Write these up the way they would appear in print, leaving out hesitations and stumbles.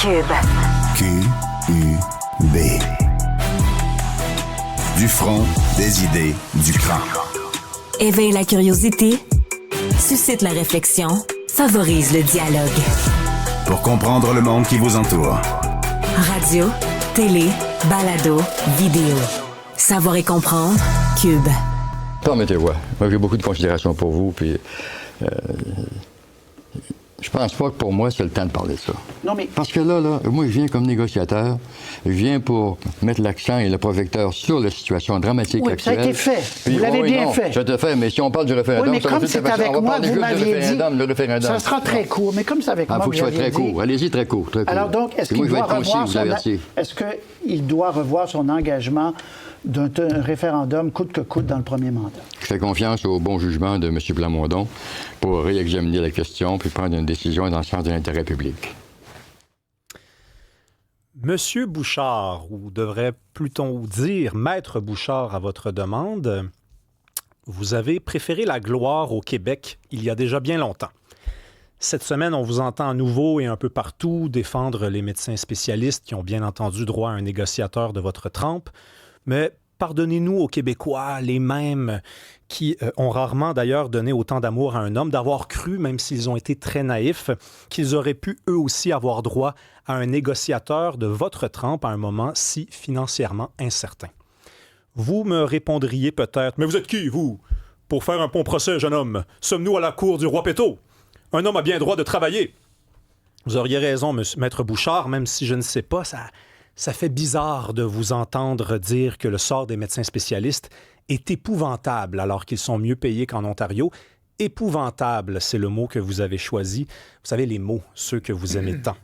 Cube. Q-U-B. Du front, des idées, du cran. Éveille la curiosité, suscite la réflexion, favorise le dialogue. Pour comprendre le monde qui vous entoure. Radio, télé, balado, vidéo. Savoir et comprendre. Cube. Permettez-moi. Moi, j'ai beaucoup de considération pour vous, puis je pense pas que pour moi, c'est le temps de parler de ça. Non, mais... Parce que là, moi, je viens comme négociateur, je viens pour mettre l'accent et le projecteur sur la situation dramatique actuelle. Ça a été fait. Puis, vous l'avez bien fait. Ça a été fait, mais si on parle du référendum, mais comme c'est avec moi, vous m'aviez dit... Le référendum. Ça sera très court, mais comme c'est avec moi, il faut que ce soit très court. Allez-y, très court. Alors donc, est-ce qu'il doit revoir son engagement d'un référendum coûte que coûte dans le premier mandat? Je fais confiance au bon jugement de M. Plamondon pour réexaminer la question puis prendre une décision dans le sens de l'intérêt public. Monsieur Bouchard, ou devrait plutôt dire Maître Bouchard à votre demande, vous avez préféré la gloire au Québec il y a déjà bien longtemps. Cette semaine, on vous entend à nouveau et un peu partout défendre les médecins spécialistes qui ont bien entendu droit à un négociateur de votre trempe. Mais pardonnez-nous aux Québécois, les mêmes qui ont rarement d'ailleurs donné autant d'amour à un homme, d'avoir cru, même s'ils ont été très naïfs, qu'ils auraient pu eux aussi avoir droit à un négociateur de votre trempe à un moment si financièrement incertain. Vous me répondriez peut-être « Mais vous êtes qui, vous? Pour faire un bon procès, jeune homme? Sommes-nous à la cour du roi Péto? Un homme a bien droit de travailler. » Vous auriez raison, Maître Bouchard, même si je ne sais pas, ça fait bizarre de vous entendre dire que le sort des médecins spécialistes est épouvantable alors qu'ils sont mieux payés qu'en Ontario. Épouvantable, c'est le mot que vous avez choisi. Vous savez, les mots, ceux que vous aimez tant.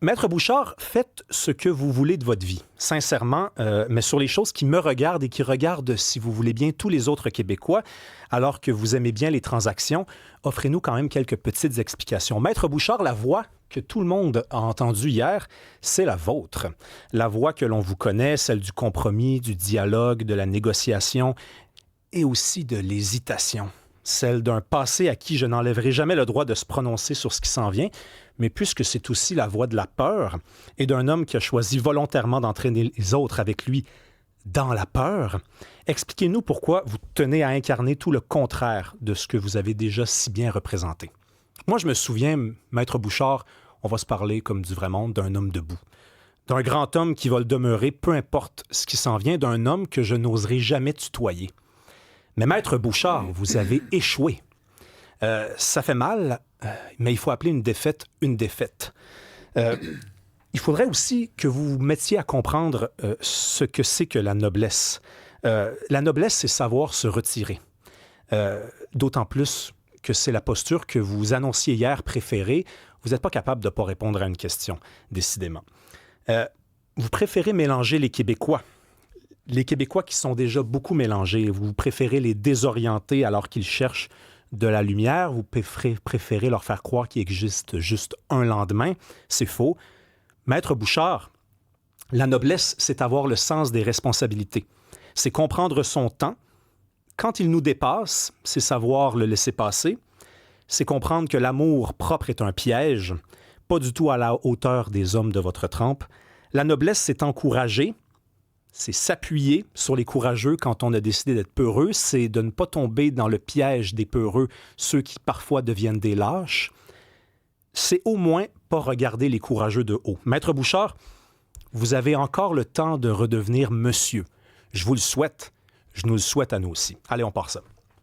Maître Bouchard, faites ce que vous voulez de votre vie, sincèrement, mais sur les choses qui me regardent et qui regardent, si vous voulez bien, tous les autres Québécois, alors que vous aimez bien les transactions, offrez-nous quand même quelques petites explications. Maître Bouchard, la voix que tout le monde a entendue hier, c'est la vôtre. La voix que l'on vous connaît, celle du compromis, du dialogue, de la négociation et aussi de l'hésitation. Celle d'un passé à qui je n'enlèverai jamais le droit de se prononcer sur ce qui s'en vient, mais puisque c'est aussi la voix de la peur et d'un homme qui a choisi volontairement d'entraîner les autres avec lui dans la peur, expliquez-nous pourquoi vous tenez à incarner tout le contraire de ce que vous avez déjà si bien représenté. Moi, je me souviens, Maître Bouchard, on va se parler comme du vrai monde, d'un homme debout. D'un grand homme qui va le demeurer, peu importe ce qui s'en vient, d'un homme que je n'oserai jamais tutoyer. Mais Maître Bouchard, vous avez échoué. Ça fait mal, mais il faut appeler une défaite une défaite. Il faudrait aussi que vous vous mettiez à comprendre ce que c'est que la noblesse. La noblesse, c'est savoir se retirer. D'autant plus que c'est la posture que vous annonciez hier préférée. Vous n'êtes pas capable de ne pas répondre à une question, décidément. Vous préférez mélanger les Québécois. Les Québécois qui sont déjà beaucoup mélangés. Vous préférez les désorienter alors qu'ils cherchent de la lumière. Vous préférez leur faire croire qu'il existe juste un lendemain. C'est faux. Maître Bouchard, la noblesse, c'est avoir le sens des responsabilités. C'est comprendre son temps. Quand il nous dépasse, c'est savoir le laisser passer. C'est comprendre que l'amour propre est un piège, pas du tout à la hauteur des hommes de votre trempe. La noblesse, c'est encourager. C'est s'appuyer sur les courageux quand on a décidé d'être peureux, c'est de ne pas tomber dans le piège des peureux, ceux qui parfois deviennent des lâches. C'est au moins pas regarder les courageux de haut. Maître Bouchard, vous avez encore le temps de redevenir monsieur. Je vous le souhaite. Je nous le souhaite à nous aussi. Allez, on part ça.